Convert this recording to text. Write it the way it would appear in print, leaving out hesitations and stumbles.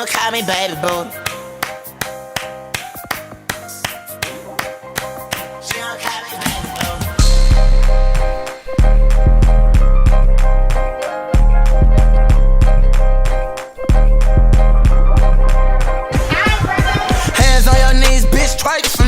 don't call me baby boo. She don't call me baby boo. Hands on your knees, bitch, twerk.